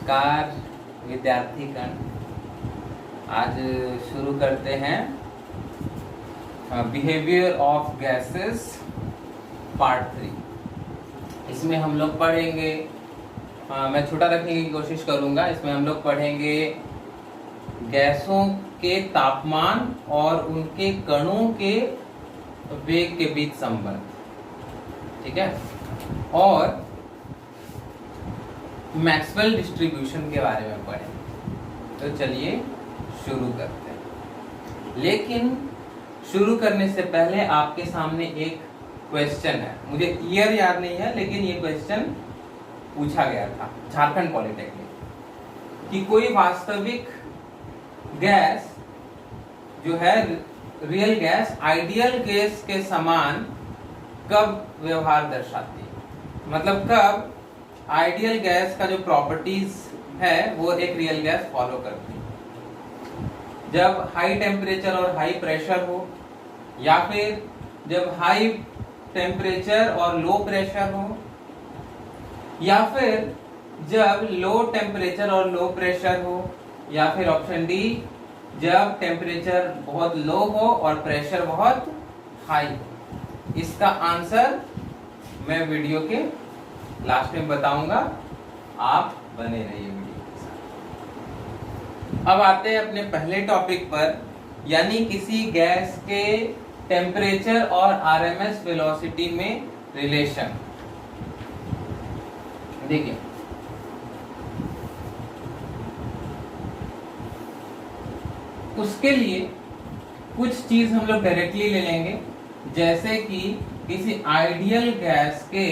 नमस्कार विद्यार्थीगण। आज शुरू करते हैं बिहेवियर ऑफ गैसेस पार्ट 3। इसमें हम लोग पढ़ेंगे, मैं छोटा रखने की कोशिश करूंगा। इसमें हम लोग पढ़ेंगे गैसों के तापमान और उनके कणों के वेग के बीच संबंध, ठीक है, और मैक्सवेल डिस्ट्रीब्यूशन के बारे में पढ़ें। तो चलिए शुरू करते हैं। लेकिन शुरू करने से पहले आपके सामने एक क्वेश्चन है। मुझे ईयर याद नहीं है, लेकिन ये क्वेश्चन पूछा गया था झारखंड पॉलिटेक्निक कि कोई वास्तविक गैस जो है रियल गैस आइडियल गैस के समान कब व्यवहार दर्शाती है। मतलब कब आइडियल गैस का जो प्रॉपर्टीज है वो एक रियल गैस फॉलो करती है। जब हाई टेम्परेचर और हाई प्रेशर हो, या फिर जब हाई टेम्परेचर और लो प्रेशर हो, या फिर जब लो टेम्परेचर और लो प्रेशर हो, या फिर ऑप्शन डी जब टेम्परेचर बहुत लो हो और प्रेशर बहुत हाई हो। इसका आंसर मैं वीडियो के लास्ट में बताऊंगा, आप बने रहिए वीडियो के साथ। अब आते हैं अपने पहले टॉपिक पर, यानी किसी गैस के टेम्परेचर और आरएमएस वेलोसिटी में रिलेशन। देखिए, उसके लिए कुछ चीज हम लोग डायरेक्टली ले लेंगे, जैसे कि किसी आइडियल गैस के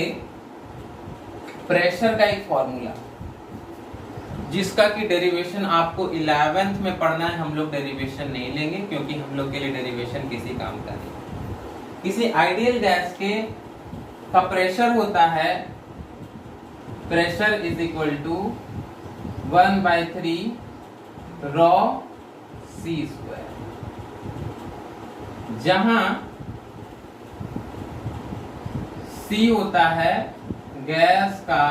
प्रेशर का एक फॉर्मूला, जिसका कि डेरिवेशन आपको 11th में पढ़ना है। हम लोग डेरिवेशन नहीं लेंगे क्योंकि हम लोग के लिए डेरिवेशन किसी काम का नहीं। किसी आइडियल गैस के का प्रेशर होता है, pressure is equal to 1/3 rho C square, जहां सी होता है गैस का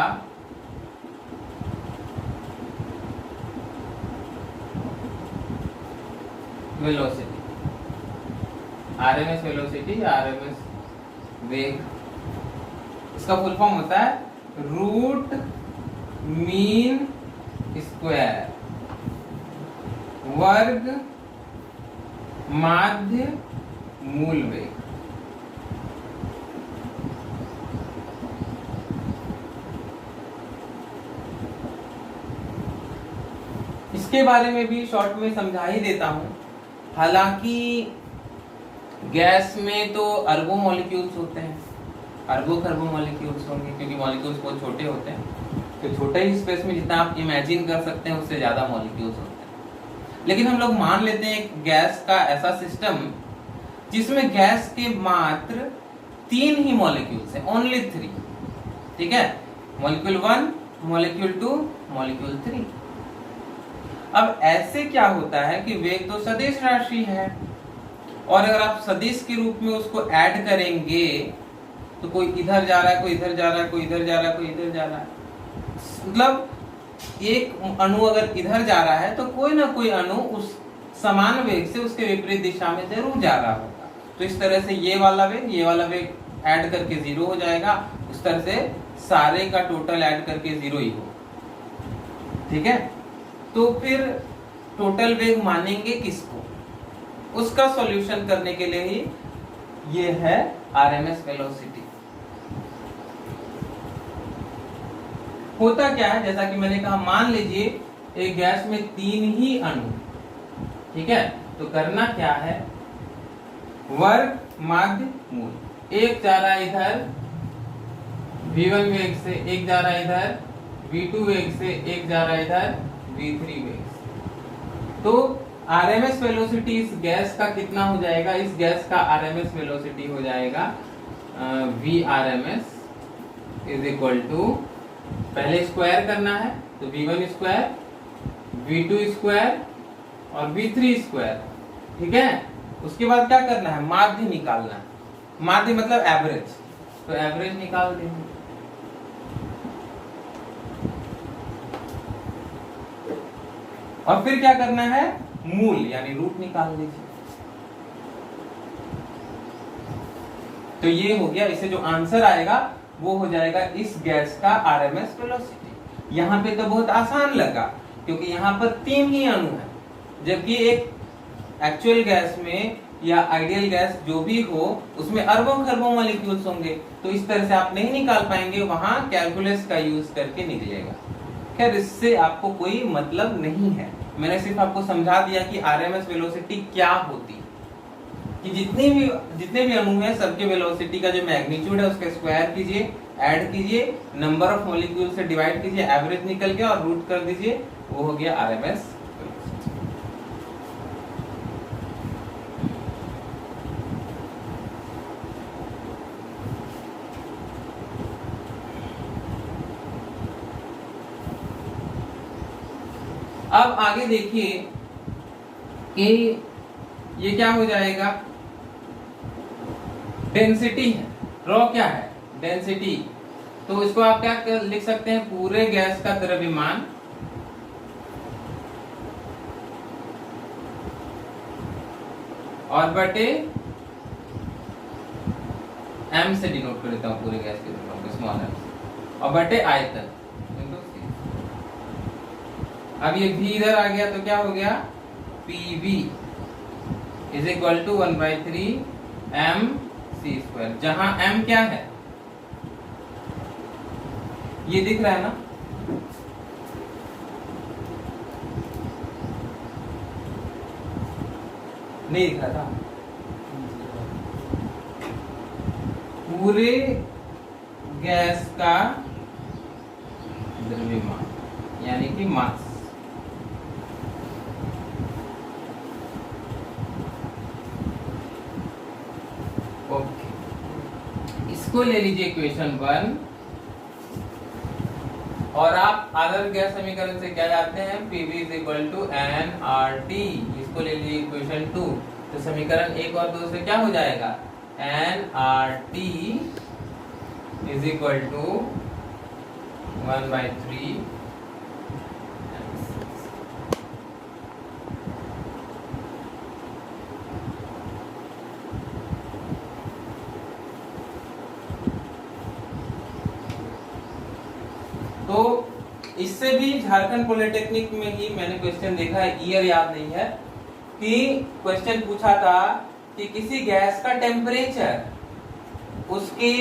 वेलोसिटी, आरएमएस वेलोसिटी, आरएमएस वेग। इसका फुल फॉर्म होता है रूट मीन स्क्वायर वर्ग माध्य मूल वेग। इसके बारे में भी शॉर्ट में समझा ही देता हूं। हालांकि गैस में तो अरबों मॉलिक्यूल्स होते हैं, अरबों खरबों मॉलिक्यूल्स होंगे, क्योंकि मॉलिक्यूल्स बहुत छोटे होते हैं। तो छोटे ही स्पेस में जितना आप इमेजिन कर सकते हैं उससे ज्यादा मॉलिक्यूल्स होते हैं। लेकिन हम लोग मान लेते हैं एक गैस का ऐसा सिस्टम जिसमें गैस के मात्र 3 ही मॉलिक्यूल्स हैं, ओनली 3, ठीक है, मॉलिक्यूल 1, मॉलिक्यूल 2, मॉलिक्यूल 3। अब ऐसे क्या होता है कि वेग तो सदिश राशि है, और अगर आप सदिश के रूप में उसको ऐड करेंगे तो कोई इधर जा रहा है, कोई इधर जा रहा है, कोई इधर जा रहा है, कोई इधर जा रहा है। मतलब एक अणु अगर इधर जा रहा है तो कोई ना कोई अणु उस समान वेग से उसके विपरीत दिशा में जरूर जा रहा होगा। तो इस तरह से ये वाला वेग ऐड करके 0 हो जाएगा, उस तरह से सारे का टोटल ऐड करके 0 ही हो, ठीक है। तो फिर टोटल वेग मानेंगे किसको? उसका सॉल्यूशन करने के लिए ही ये है आरएमएस वेलोसिटी। होता क्या है, जैसा कि मैंने कहा, मान लीजिए एक गैस में 3 ही अणु, ठीक है। तो करना क्या है, वर्ग माध्य मूल। एक जा रहा है इधर v1 वेग से, एक जा रहा है इधर v2 वेग से, एक जा रहा है इधर v3 वेग से। तो आरएमएस वेलोसिटी इस गैस का कितना हो जाएगा? इस गैस का आरएमएस वेलोसिटी हो जाएगा v RMS is equal to, पहले स्क्वायर करना है तो v1 स्क्वायर, v2 स्क्वायर और v3 स्क्वायर, ठीक है। उसके बाद क्या करना है, माध्य निकालना है। माध्य मतलब एवरेज, तो एवरेज निकाल देंगे। और फिर क्या करना है, मूल यानी रूट निकाल लीजिए। तो ये हो गया, इससे जो आंसर आएगा वो हो जाएगा इस गैस का आरएमएस वेलोसिटी। यहाँ पे तो बहुत आसान लगा क्योंकि यहाँ पर 3 ही अणु है, जबकि एक एक्चुअल गैस में या आइडियल गैस जो भी हो उसमें अरबों खरबों मॉलिक्यूल्स होंगे, तो इस तरह से आप नहीं निकाल पाएंगे, वहां कैलकुलस का यूज करके निकलेगा। खैर इससे आपको कोई मतलब नहीं है, मैंने सिर्फ आपको समझा दिया कि आरएमएस वेलोसिटी क्या होती है, कि जितने भी अणु हैं सबके वेलोसिटी का जो मैग्नीट्यूड है उसका स्क्वायर कीजिए, ऐड कीजिए, नंबर ऑफ मॉलिक्यूल से डिवाइड कीजिए, एवरेज निकल गया और रूट कर दीजिए, वो हो गया आरएमएस। अब आगे देखिए कि ये क्या हो जाएगा, डेंसिटी है, रॉ क्या है, डेंसिटी। तो इसको आप क्या लिख सकते हैं, पूरे गैस का द्रव्यमान और बटे m से डिनोट कर देता हूं पूरे गैस के द्रव्यमान को, स्मॉल m, और बटे आयतन। अब ये v इधर आ गया तो क्या हो गया, PV is equal to 1/3 mc², जहां m क्या है, ये दिख रहा है ना, नहीं दिख रहा था, पूरे गैस का द्रव्यमान यानी कि मास। इसको ले लीजिए इक्वेशन 1, और आप आदर्श गैस समीकरण से क्या जानते हैं, PV is equal to nRT। इसको ले लीजिए इक्वेशन 2, तो समीकरण 1 और 2 से क्या हो जाएगा, nRT इज इक्वल टू 1/3 तो इससे भी झारखंड पॉलिटेक्निक में ही मैंने क्वेश्चन देखा है, ईयर याद नहीं है, कि क्वेश्चन पूछा था कि किसी गैस का टेम्परेचर, उसके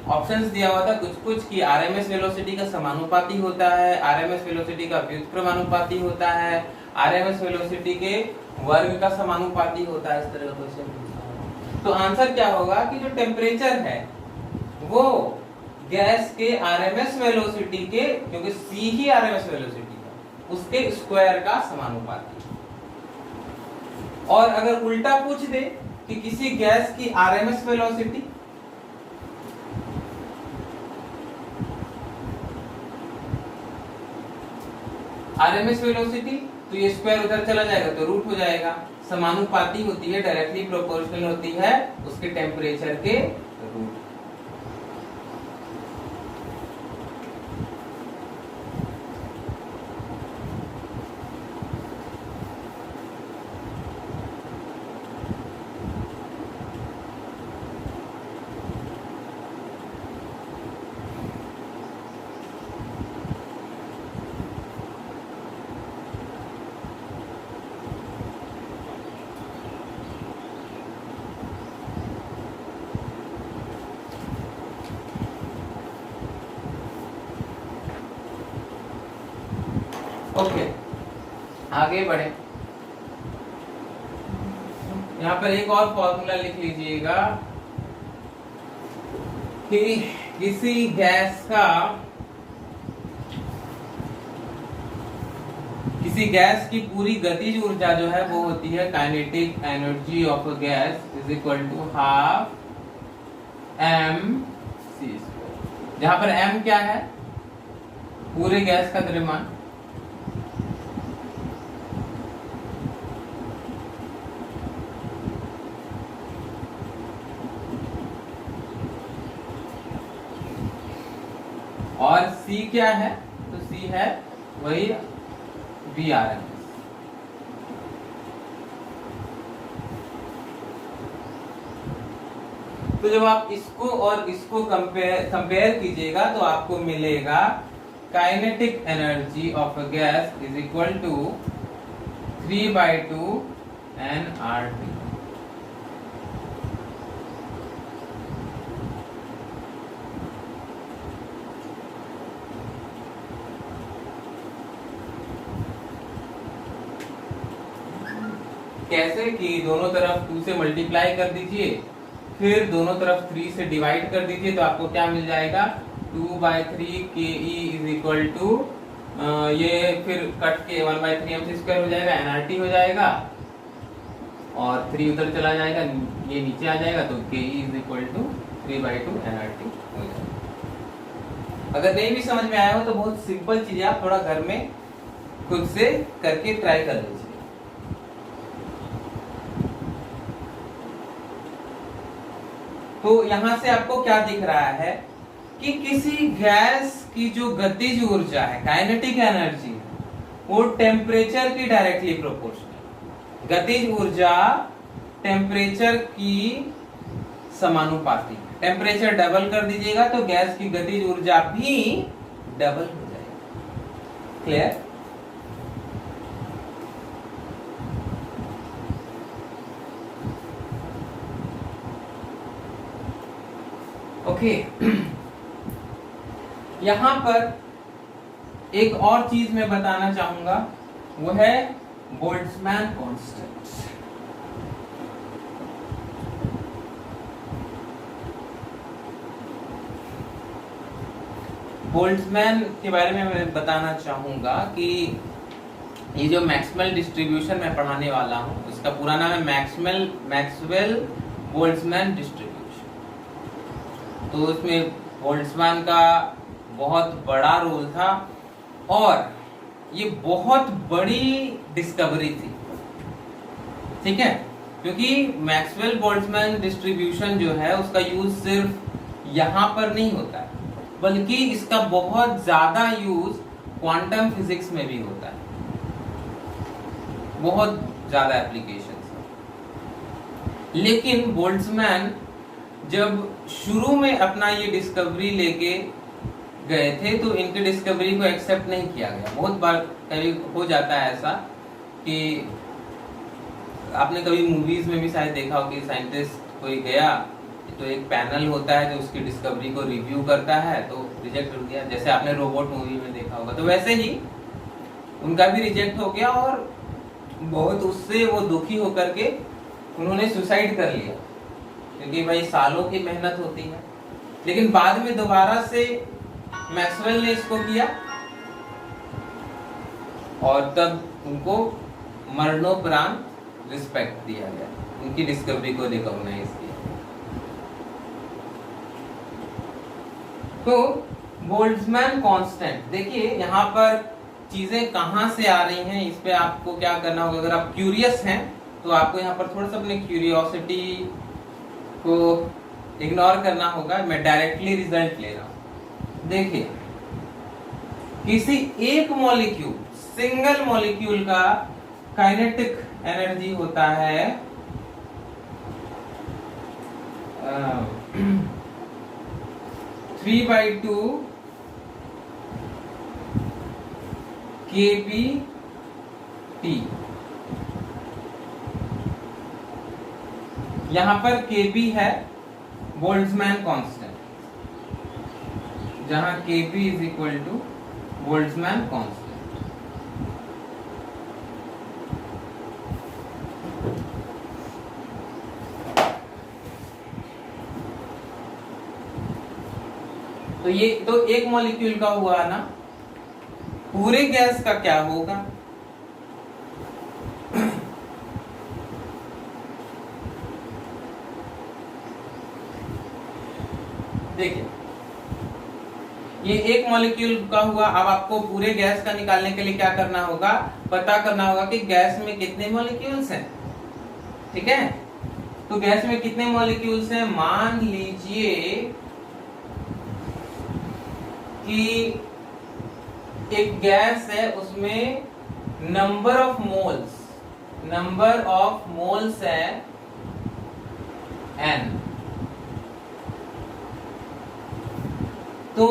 ऑप्शंस दिया हुआ था कुछ कुछ, कि आरएमएस वेलोसिटी का समानुपाती होता है, आरएमएस वेलोसिटी का व्युत्क्रमानुपाती होता है, आरएमएस वेलोसिटी के वर्ग का समानुपाती होता है, इस तरह का क्वेश्चन पूछा। तो आंसर क्या होगा कि जो टेम्परेचर है वो गैस के आरएमएस वेलोसिटी के, क्योंकि c ही आरएमएस वेलोसिटी है, उसके स्क्वायर का समानुपाती। और अगर उल्टा पूछ दे कि किसी गैस की आरएमएस वेलोसिटी, आरएमएस वेलोसिटी, तो ये स्क्वायर उधर चला जाएगा तो रूट हो जाएगा, समानुपाती होती है, डायरेक्टली प्रोपोर्शनल होती है उसके टेम्परेचर के रूट। ओके, आगे बढ़े। यहाँ पर एक और फॉर्मूला लिख लीजिएगा कि किसी गैस का, किसी गैस की पूरी गतिज ऊर्जा जो है वो होती है kinetic energy of a gas is equal to half mc², जहां पर m क्या है, पूरे गैस का द्रव्यमान, और c क्या है, तो c है वही VRMS। तो जब आप इसको और इसको कंपेयर कीजिएगा तो आपको मिलेगा kinetic energy of a gas is equal to 3/2 nRT। कैसे कि दोनों तरफ 2 से मल्टीप्लाई कर दीजिए, फिर दोनों तरफ 3 से डिवाइड कर दीजिए, तो आपको क्या मिल जाएगा 2/3 KE इज इक्वल टू ये फिर कट के 1/3 MC² हो जाएगा, nRT हो जाएगा, और 3 उधर चला जाएगा, ये नीचे आ जाएगा, तो KE is equal to 3/2 nRT हो जाएगा। अगर नहीं भी समझ में आया हो तो बहुत सिंपल चीज है, आप थोड़ा घर में खुद से करके ट्राई कर लीजिए। तो यहां से आपको क्या दिख रहा है कि किसी गैस की जो गतिज ऊर्जा है, काइनेटिक एनर्जी, वो टेम्परेचर की डायरेक्टली प्रोपोर्शनल। गतिज ऊर्जा टेम्परेचर की समानुपाती है। टेम्परेचर डबल कर दीजिएगा तो गैस की गतिज ऊर्जा भी डबल हो जाएगी। क्लियर? ओके। यहां पर एक और चीज मैं बताना चाहूंगा, वो है बोल्ट्जमैन कांस्टेंट। बोल्ट्जमैन के बारे में मैं बताना चाहूंगा कि ये जो मैक्सवेल डिस्ट्रीब्यूशन मैं पढ़ाने वाला हूं, इसका पूरा नाम है मैक्सवेल बोल्ट्जमैन डिस्ट्रीब्यूशन। तो उसमें बोल्ट्जमैन का बहुत बड़ा रोल था और ये बहुत बड़ी डिस्कवरी थी, ठीक है, क्योंकि मैक्सवेल बोल्ट्जमैन डिस्ट्रीब्यूशन जो है उसका यूज सिर्फ यहां पर नहीं होता है, बल्कि इसका बहुत ज्यादा यूज क्वांटम फिजिक्स में भी होता है, बहुत ज्यादा एप्लीकेशंस। लेकिन बोल्ट्जमैन जब शुरू में अपना ये डिस्कवरी लेके गए थे तो इनकी डिस्कवरी को एक्सेप्ट नहीं किया गया। बहुत बार कभी हो जाता है ऐसा कि आपने कभी मूवीज में भी शायद देखा हो कि साइंटिस्ट कोई गया तो एक पैनल होता है जो उसकी डिस्कवरी को रिव्यू करता है, तो रिजेक्ट हो गया। जैसे आपने रोबोट मूवी में देखा होगा, तो वैसे ही उनका भी रिजेक्ट हो गया और बहुत उससे वो दुखी होकर के उन्होंने सुसाइड कर लिया, क्योंकि भाई सालों की मेहनत होती है। लेकिन बाद में दोबारा से मैक्सवेल ने इसको किया और तब उनको मरणोपरांत रिस्पेक्ट दिया गया, उनकी डिस्कवरी को रिकॉग्नाइज किया। तो बोल्ट्जमैन कांस्टेंट, देखिए यहाँ पर चीजें कहां से आ रही हैं, इस पे आपको क्या करना होगा। अगर आप क्यूरियस हैं तो आपको यहाँ पर थोड़ा सा अपने क्यूरियोसिटी को इग्नोर करना होगा। मैं डायरेक्टली रिजल्ट ले रहा हूं। देखिए, किसी एक मॉलिक्यूल, सिंगल मॉलिक्यूल का काइनेटिक एनर्जी होता है 3/2 kBT। यहां पर kB है बोल्ट्जमैन कांस्टेंट, जहां kB is equal to Boltzmann constant. तो ये तो एक मॉलिक्यूल का हुआ ना, पूरे गैस का क्या होगा। देखिए, ये एक मॉलिक्यूल का हुआ। अब आपको पूरे गैस का निकालने के लिए क्या करना होगा, पता करना होगा कि गैस में कितने मॉलिक्यूल्स हैं। ठीक है, तो गैस में कितने मॉलिक्यूल्स हैं। मान लीजिए कि एक गैस है, उसमें नंबर ऑफ मोल्स है n, तो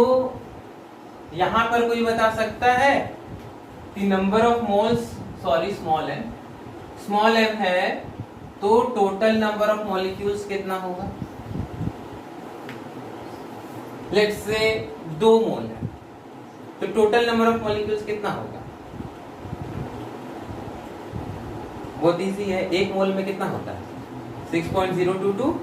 यहां पर कोई बता सकता है कि number of moles, sorry small m है, तो टोटल नंबर ऑफ मॉलिक्यूल्स कितना होगा? लेट्स से 2 मोल है, तो टोटल नंबर ऑफ मॉलिक्यूल्स कितना होगा? बहुत इजी है, 1 मोल में कितना होता है? 6.022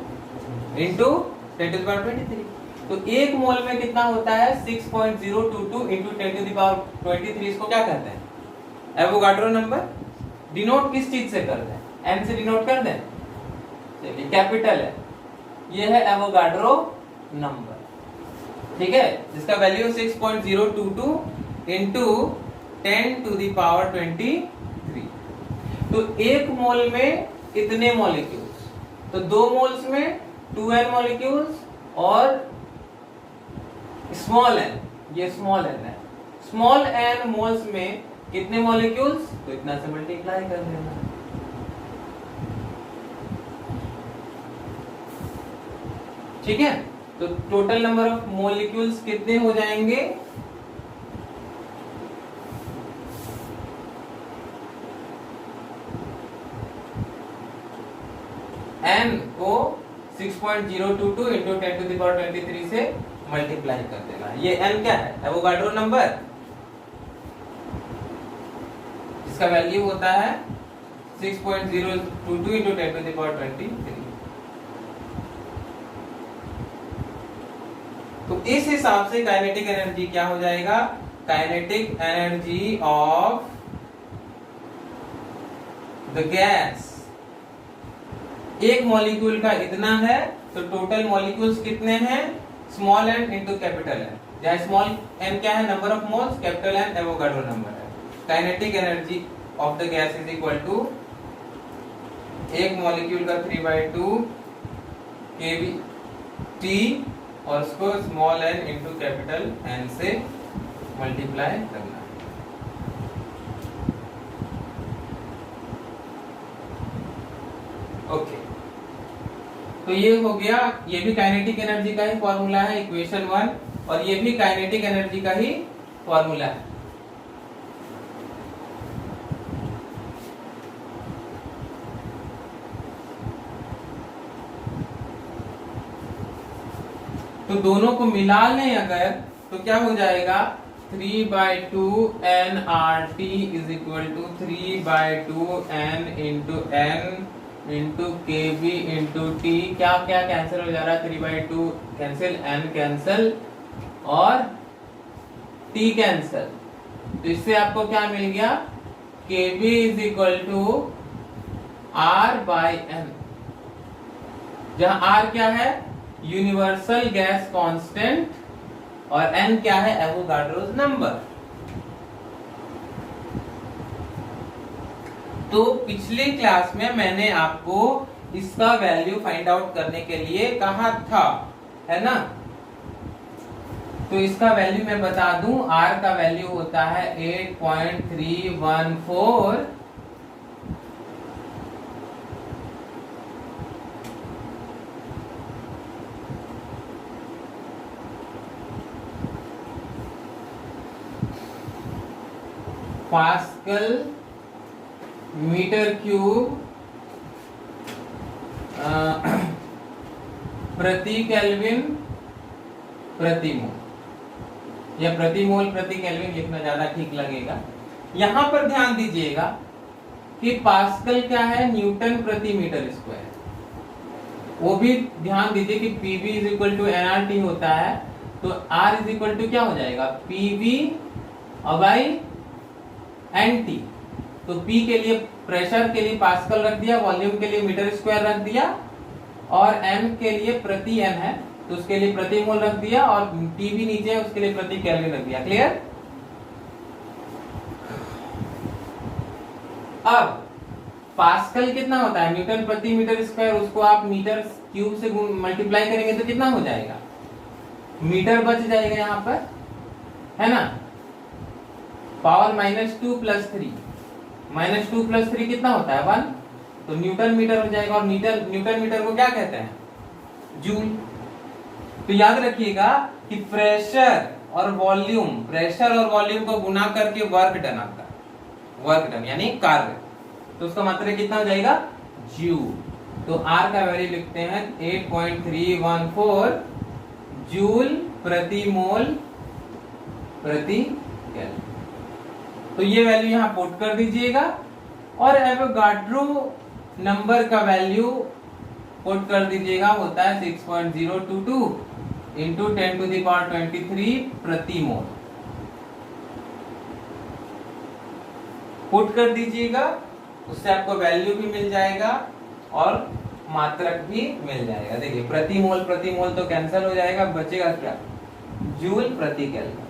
इंटू 10⁻23। तो 1 मोल में कितना होता है? 6.022 इंटू 10⁻23। इसको क्या कहते हैं? Avogadro number. डिनोट किस चीज से करते हैं? एन से डिनोट कर दें, चलिए कैपिटल है, ये है एवोगाड्रो नंबर, ठीक है, जिसका वैल्यू 6.022 इंटू 10⁻23। तो 1 मोल में इतने मॉलिक्यूल्स, तो 2 मोल्स में 2n मॉलिक्यूल्स, और स्मॉल n, ये स्मॉल n है, स्मॉल n मोल्स में कितने मॉलिक्यूल्स? तो इतना से मल्टीप्लाई कर देना। ठीक है, तो टोटल नंबर ऑफ मॉलिक्यूल्स कितने हो जाएंगे? n को 6.022 इंटू 10⁻23 से मल्टीप्लाई कर देना। ये n क्या है? एवोगाड्रो नंबर, इसका वैल्यू होता है 6.022 इंटू 10⁻23। तो इस हिसाब से काइनेटिक एनर्जी क्या हो जाएगा? Kinetic energy of the gas, एक मॉलिक्यूल का इतना है, तो टोटल मॉलिक्यूल्स कितने हैं? Small n into capital n, जहां स्मॉल n क्या है? Number of moles, capital n Avogadro number है। Kinetic energy of the gas is equal to एक मॉलिक्यूल का 3/2 kT, और उसको small n into capital n से मल्टीप्लाई करना है। ओके, तो ये हो गया, ये भी काइनेटिक एनर्जी का ही फॉर्मूला है, इक्वेशन 1, और ये भी काइनेटिक एनर्जी का ही फॉर्मूला है। तो दोनों को मिला लें अगर, तो क्या हो जाएगा? 3/2 nRT is equal to 3/2 n into n into kb into t। क्या क्या कैंसिल हो जा रहा है? 3/2 कैंसिल, n कैंसिल और t कैंसिल, तो इससे आपको क्या मिल गया? kb is equal to r/n, जहां r क्या है? यूनिवर्सल गैस कांस्टेंट, और n क्या है? Avogadro's number. तो पिछली क्लास में मैंने आपको इसका वैल्यू फाइंड आउट करने के लिए कहा था, है ना? तो इसका वैल्यू मैं बता दूं, r का वैल्यू होता है 8.314 पास्कल मीटर क्यूब प्रति केल्विन प्रति मोल, या प्रति मोल प्रति केल्विन लिखना ज्यादा ठीक लगेगा। यहां पर ध्यान दीजिएगा कि पास्कल क्या है? न्यूटन प्रति मीटर स्क्वायर। वो भी ध्यान दीजिए कि PV is equal to NRT होता है, तो आर इज इक्वल टू क्या हो जाएगा? PV by NT. तो पी के लिए, प्रेशर के लिए पास्कल रख दिया, वॉल्यूम के लिए मीटर स्क्वायर रख दिया, और एन के लिए प्रति एन है तो उसके लिए प्रति मोल रख दिया, और टी भी नीचे है उसके लिए प्रति केल्विन रख दिया। क्लियर? अब पास्कल कितना होता है? न्यूटन प्रति मीटर स्क्वायर, उसको आप मीटर क्यूब से मल्टीप्लाई करेंगे तो कितना हो जाएगा? मीटर बच जाएगा यहां पर, है ना? पावर -2 + 3, -2 + 3 कितना होता है? 1, तो न्यूटन मीटर हो जाएगा। और न्यूटन मीटर को क्या कहते हैं? जूल। तो याद रखिएगा कि प्रेशर और वॉल्यूम को गुना करके वर्क डन आता है, वर्क डन यानी कार्य, तो उसका मात्रा कितना हो जाएगा जूल। तो R का वैल्यू लिखते हैं 8.314 जूल प्रति मोल प्रति केल्विन। तो ये वैल्यू यहां पुट कर दीजिएगा और एवोगाड्रो नंबर का वैल्यू पुट कर दीजिएगा, होता है 6.022 इंटू 10⁻23 प्रति मोल। पुट कर दीजिएगा, उससे आपको वैल्यू भी मिल जाएगा और मात्रक भी मिल जाएगा। देखिए प्रति मोल तो कैंसिल हो जाएगा, बचेगा क्या, जूल प्रति केल्विन।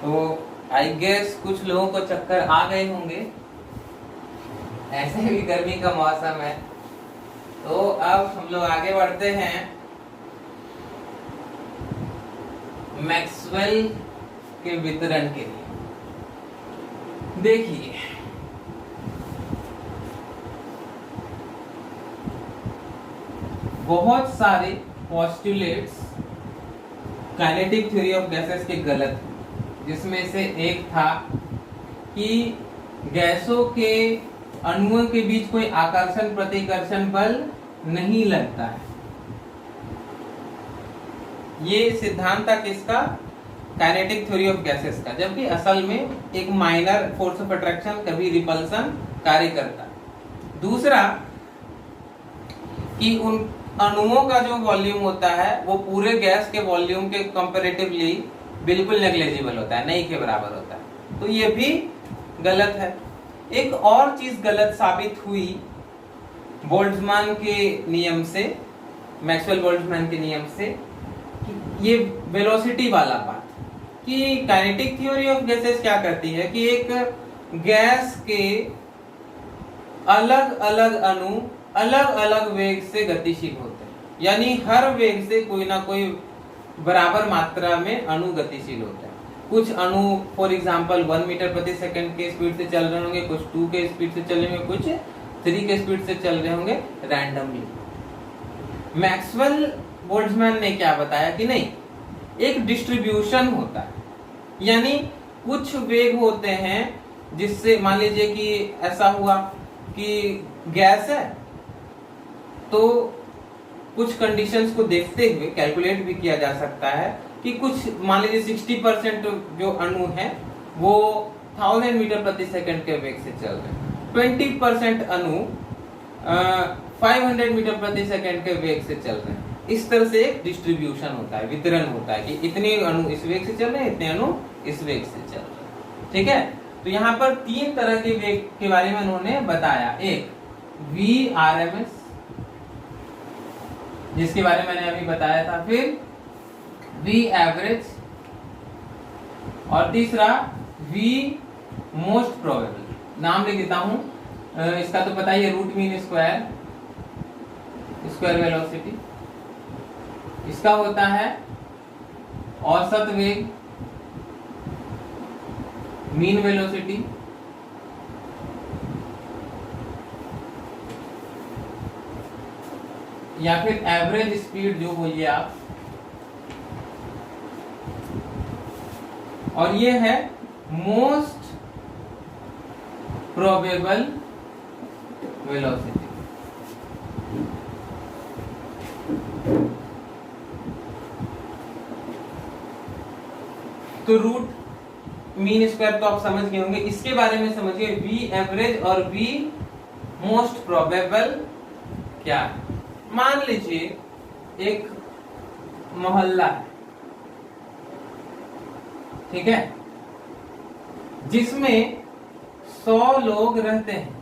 तो आई गेस कुछ लोगों को चक्कर आ गए होंगे, ऐसे भी गर्मी का मौसम है। तो अब हम लोग आगे बढ़ते हैं मैक्सवेल के वितरण के लिए। देखिए बहुत सारे postulates kinetic theory of gases के गलत हैं, जिसमें से एक था कि गैसों के अणुओं के बीच कोई आकर्षण प्रतिकर्षण बल नहीं लगता है। ये सिद्धांत था किसका, काइनेटिक थ्योरी ऑफ गैसेस का, जबकि असल में एक माइनर फोर्स ऑफ अट्रैक्शन कभी रिपल्सन कार्य करता है। दूसरा कि उन अणुओं का जो वॉल्यूम होता है वो पूरे गैस के वॉल्यूम के कंपैरेटिवली बिल्कुल नेग्लिजिबल होता है, नहीं के बराबर होता है। तो ये भी गलत है। एक और चीज गलत साबित हुई बोल्ट्जमान के नियम से, मैक्सवेल बोल्ट्जमान के नियम से, कि ये वेलोसिटी वाला बात, कि काइनेटिक थ्योरी ऑफ गैसेस क्या करती है कि एक गैस के अलग अलग अणु अलग अलग वेग से गतिशील होते हैं, यानी हर वेग से कोई ना कोई बराबर मात्रा में अणु गतिशील होता है। कुछ अणु फॉर एग्जांपल 1 मीटर प्रति सेकंड के स्पीड से चल रहे होंगे, कुछ 2 के स्पीड से चल रहे होंगे, कुछ 3 के स्पीड से चल रहे होंगे रैंडमली। मैक्सवेल बोल्ट्जमैन ने क्या बताया कि नहीं, एक डिस्ट्रीब्यूशन होता है, यानी कुछ वेग होते हैं जिससे मान लीजिए कि ऐसा हुआ कि गैस है, तो कुछ कंडीशंस को देखते हुए कैलकुलेट भी किया जा सकता है कि कुछ मान लीजिए 60% जो अणु है वो 1000 मीटर प्रति सेकंड के वेग से चल रहे हैं, 20% अणु 500 मीटर प्रति सेकंड के वेग से चल रहे हैं। इस तरह से एक डिस्ट्रीब्यूशन होता है, वितरण होता है कि इतने अणु इस वेग से चल रहे हैं, इतने अणु इस वेग से चल रहे हैं। ठीक है, तो यहाँ पर 3 तरह के वेग के बारे में उन्होंने बताया। एक VRMS, जिसके बारे में मैंने अभी बताया था, फिर V एवरेज, और तीसरा V मोस्ट प्रोबेबल। नाम लिख देता हूं, इसका तो पता ही है, रूट मीन स्क्वायर वेलोसिटी। इसका होता है औसत वेग, मीन वेलोसिटी, या फिर एवरेज स्पीड जो बोलिए आप, और ये है मोस्ट प्रोबेबल वेलोसिटी। तो रूट मीन स्क्वायर तो आप समझ गए होंगे, इसके बारे में समझिए V एवरेज और V मोस्ट प्रोबेबल क्या है। मान लीजिए एक मोहल्ला है, ठीक है, जिसमें 100 लोग रहते हैं।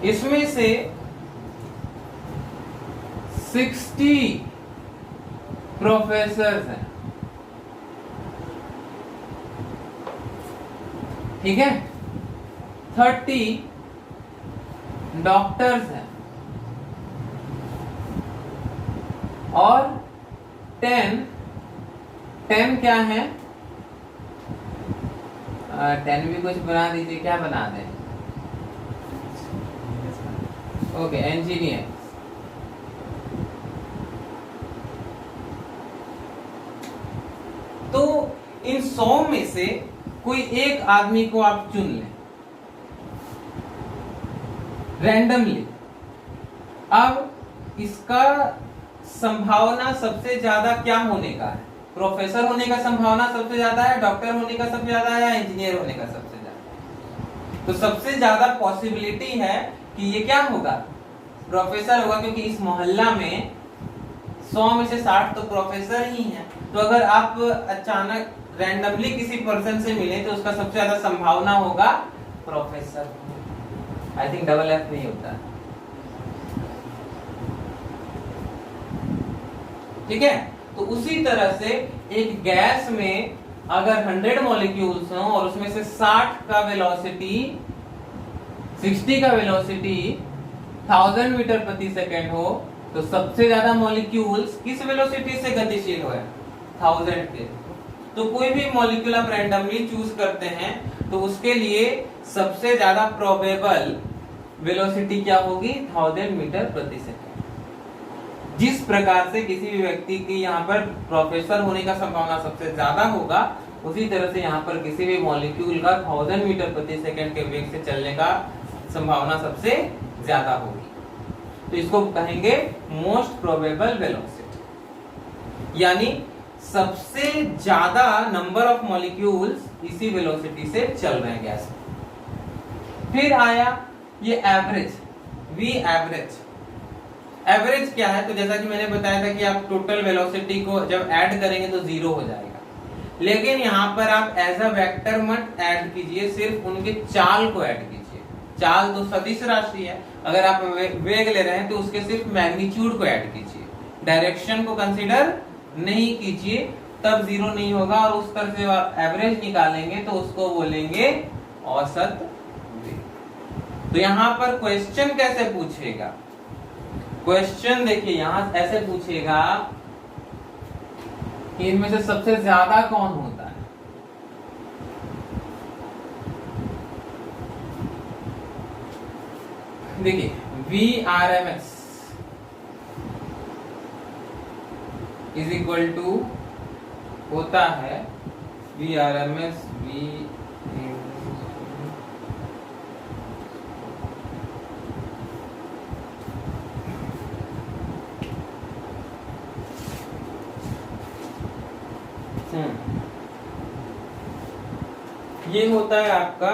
इसमें से 60 प्रोफेसर हैं, ठीक है, 30 डॉक्टर्स हैं और 10 क्या है, 10 भी कुछ बना दीजिए, क्या बना दें, ओके इंजीनियर। तो इन 100 में से कोई एक आदमी को आप चुन लें रैंडमली। अब इसका संभावना सबसे ज्यादा क्या होने का है, प्रोफेसर होने का संभावना सबसे ज्यादा है, डॉक्टर होने का सबसे ज्यादा है, या इंजीनियर होने का सबसे ज्यादा। तो सबसे ज्यादा पॉसिबिलिटी है कि ये क्या होगा, प्रोफेसर होगा, क्योंकि इस मोहल्ला में 100 में से 60 तो प्रोफेसर ही हैं। तो अगर आप अचानक रैंडमली किसी पर्सन से मिले तो उसका सबसे ज्यादा संभावना होगा professor. I think double F नहीं होता, ठीक है। तो उसी तरह से एक गैस में अगर 100 मॉलिक्यूल्स हो और उसमें से 60 का वेलोसिटी 60 का वेलोसिटी 1000 मीटर प्रति सेकेंड हो, तो सबसे ज्यादा मॉलिक्यूल्स किस वेलोसिटी से गतिशील हो है, 1000 के। तो कोई भी मॉलिक्यूल आप रैंडमली चूज करते हैं तो उसके लिए सबसे ज्यादा प्रोबेबल वेलोसिटी क्या होगी, 1000 मीटर प्रति सेकेंड। जिस प्रकार से किसी भी व्यक्ति की यहाँ पर प्रोफेसर होने का संभावना सबसे ज्यादा होगा, उसी तरह से यहाँ पर किसी भी मॉलिक्यूल का 1000 मीटर प्रति सेकंड के वेग से चलने का संभावना सबसे ज्यादा होगी। तो इसको कहेंगे मोस्ट प्रोबेबल वेलोसिटी, यानी सबसे ज्यादा नंबर ऑफ मॉलिक्यूल्स इसी वेलोसिटी से चल रहे हैं गैस में। फिर आया ये एवरेज, वी एवरेज। एवरेज क्या है, तो जैसा कि मैंने बताया था कि आप टोटल वेलोसिटी को जब ऐड करेंगे तो 0 हो जाएगा, लेकिन यहाँ पर आप एज अ वेक्टर मत ऐड कीजिए, सिर्फ उनके चाल को ऐड कीजिए। चाल तो सदिश राशि है, अगर आप वेग ले रहे हैं तो उसके सिर्फ मैग्नीट्यूड को ऐड कीजिए, डायरेक्शन को कंसीडर नहीं कीजिए, तब 0 नहीं होगा। और उस तरह से एवरेज निकालेंगे तो उसको बोलेंगे औसत वेग। तो यहाँ पर क्वेश्चन कैसे पूछेगा, क्वेश्चन देखिए यहां ऐसे पूछेगा कि इनमें से सबसे ज्यादा कौन होता है। देखिए VRMS इज इक्वल टू होता है VRMS ये होता है आपका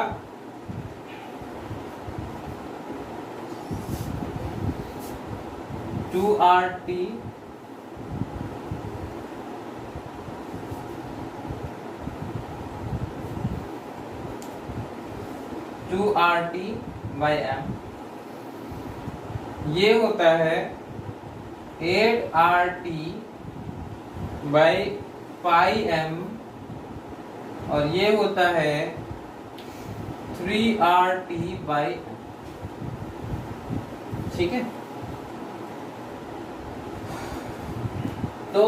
RT by m। ये होता है 8RT by pi m, और ये होता है 3RT by m। ठीक है, तो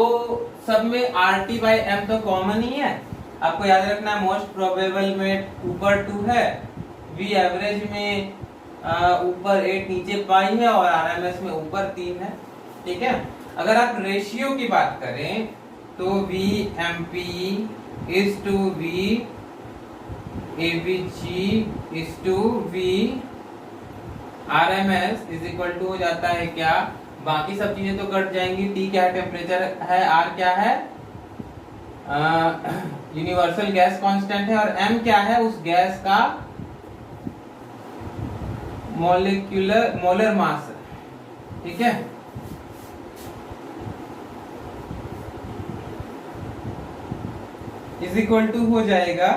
सब में RT by m तो कॉमन ही है। आपको याद रखना है मोस्ट प्रोबेबल में ऊपर 2 है, V एवरेज में ऊपर 8 नीचे पाई है, और RMS में ऊपर 3 है। ठीक है, अगर आप रेशियो की बात करें तो VMP is to V AVG is to V RMS is equal to हो जाता है क्या, बाकी सब चीजें तो कट जाएंगी। T क्या है, टेम्परेचर है, R क्या है, यूनिवर्सल गैस कांस्टेंट है, और M क्या है, उस गैस का मोलर मास है। ठीक है, इज इक्वल टू हो जाएगा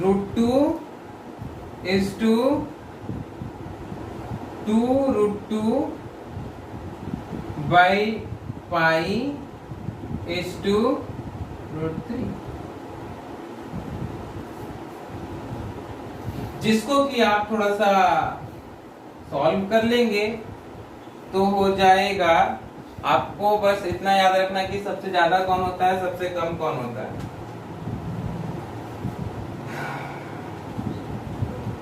√2 is to 2√2 by pi is to √3। जिसको कि आप थोड़ा सा सॉल्व कर लेंगे तो हो जाएगा। आपको बस इतना याद रखना कि सबसे ज्यादा कौन होता है, सबसे कम कौन होता है।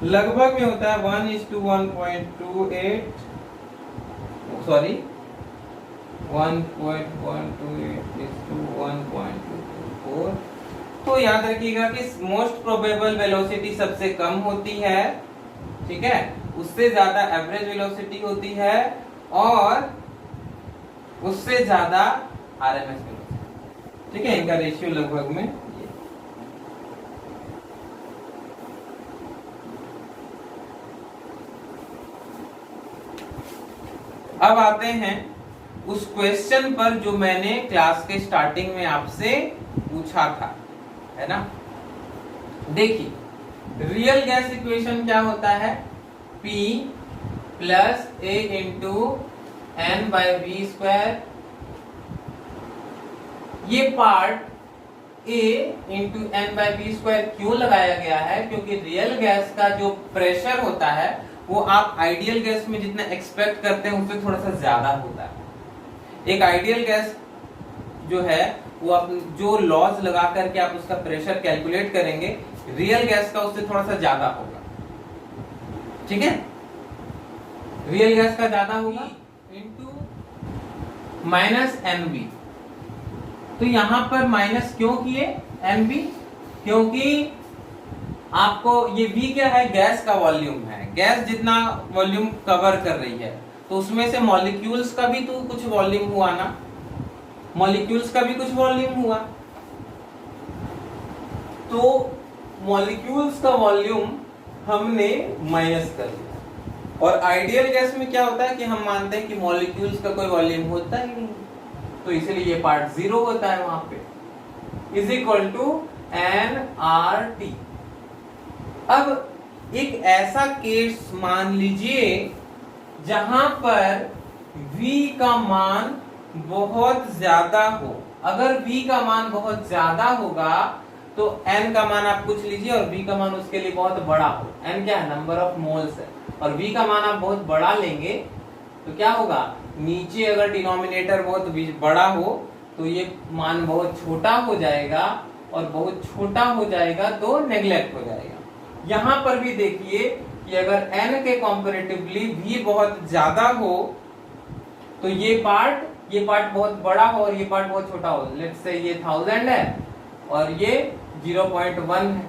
लगभग में होता है 1:1.28, सॉरी 1.128:1.24। तो याद रखिएगा कि मोस्ट प्रोबेबल वेलोसिटी सबसे कम होती है, ठीक है, उससे ज्यादा एवरेज वेलोसिटी होती है और उससे ज्यादा आरएमएस वेलोसिटी, ठीक है। इनका रेशियो लगभग में ये। अब आते हैं उस क्वेश्चन पर जो मैंने क्लास के स्टार्टिंग में आपसे पूछा था, है ना। देखिए रियल गैस इक्वेशन क्या होता है, P plus A into N by V square. ये part A into N by V square क्यों लगाया गया है, क्योंकि रियल गैस का जो प्रेशर होता है वो आप आइडियल गैस में जितना एक्सपेक्ट करते हैं उससे थोड़ा सा ज्यादा होता है। एक आइडियल गैस जो है वो आप जो लॉज लगा करके आप उसका प्रेशर कैलकुलेट करेंगे, रियल गैस का उससे थोड़ा सा ज्यादा होगा, ठीक है। रियल गैस का ज्यादा होगा इंटू माइनस NB। तो यहां पर माइनस क्यों किए NB, क्योंकि आपको ये V क्या है, गैस का वॉल्यूम है। गैस जितना वॉल्यूम कवर कर रही है तो उसमें से मॉलिक्यूल्स का भी तो कुछ वॉल्यूम हुआ ना, मॉलिक्यूल्स का भी कुछ वॉल्यूम हुआ। तो मॉलिक्यूल्स का वॉल्यूम हमने माइनस कर दिया। और आइडियल गैस में क्या होता है कि हम मानते हैं कि मॉलिक्यूल्स का कोई वॉल्यूम होता ही नहीं, तो इसलिए ये पार्ट 0 होता है वहां पे, इज इक्वल टू nRT। अब एक ऐसा केस मान लीजिए जहां पर V का मान बहुत ज्यादा हो। अगर V का मान बहुत ज्यादा होगा तो N का मान आप कुछ लीजिए और V का मान उसके लिए बहुत बड़ा हो। N क्या है, नंबर ऑफ मोल्स है, और V का मान आप बहुत बड़ा लेंगे तो क्या होगा, नीचे अगर डिनोमिनेटर बहुत बड़ा हो तो ये मान बहुत छोटा हो जाएगा, और बहुत छोटा हो जाएगा तो नेग्लेक्ट हो जाएगा। यहां पर भी देखिए कि अगर N के कंपैरेटिवली V बहुत ज्यादा हो तो ये पार्ट बहुत बड़ा हो और ये पार्ट बहुत छोटा हो। लेट्स से ये 1000 है और ये 0.1 है,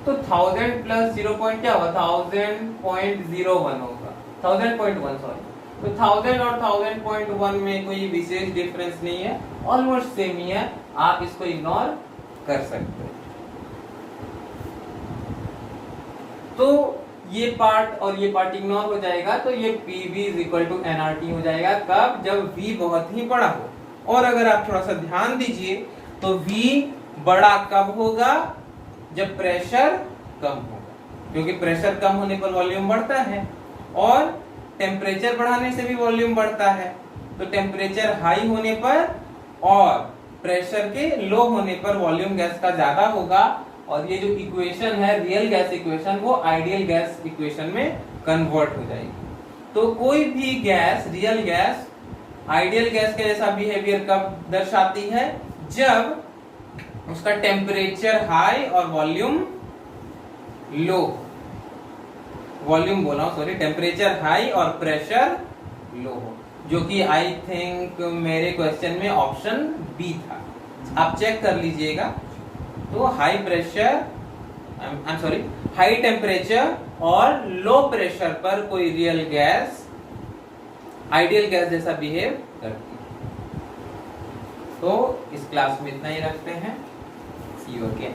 तो 1000 प्लस 0. क्या होगा, 1000.01 होगा, 1000.1 सॉरी। तो 1000 और 1000.1 में कोई विशेष डिफरेंस नहीं है, ऑलमोस्ट सेम ही है, आप इसको इग्नोर कर सकते हैं। तो ये पार्ट और ये पार्ट इग्नोर हो जाएगा, तो ये PV is equal to nRT हो जाएगा। कब, जब V बहुत ही बड़ा हो। और अगर आप थोड़ा सा ध्यान दीजिए तो V बड़ा कब होगा, जब प्रेशर कम होगा, क्योंकि प्रेशर कम होने पर वॉल्यूम बढ़ता है और टेम्परेचर बढ़ाने से भी वॉल्यूम बढ़ता है। तो टेम्परेचर हाई होने पर और प्रेशर के लो होने पर वॉल्यूम गैस का ज्यादा होगा, और ये जो इक्वेशन है रियल गैस इक्वेशन वो आइडियल गैस इक्वेशन में कन्वर्ट हो जाएगी। तो कोई भी gas, real gas ideal gas के जैसा बिहेवियर कब दर्शाती है, जब उसका टेम्परेचर हाई और वॉल्यूम लो, वॉल्यूम बोला हूं सॉरी, टेम्परेचर हाई और प्रेशर लो हो, जो कि आई थिंक मेरे क्वेश्चन में ऑप्शन बी था, आप चेक कर लीजिएगा। तो high pressure, I am sorry, high temperature और लो प्रेशर पर कोई रियल गैस आइडियल गैस जैसा बिहेव करती है। तो इस क्लास में इतना ही रखते हैं। सी यू अगेन।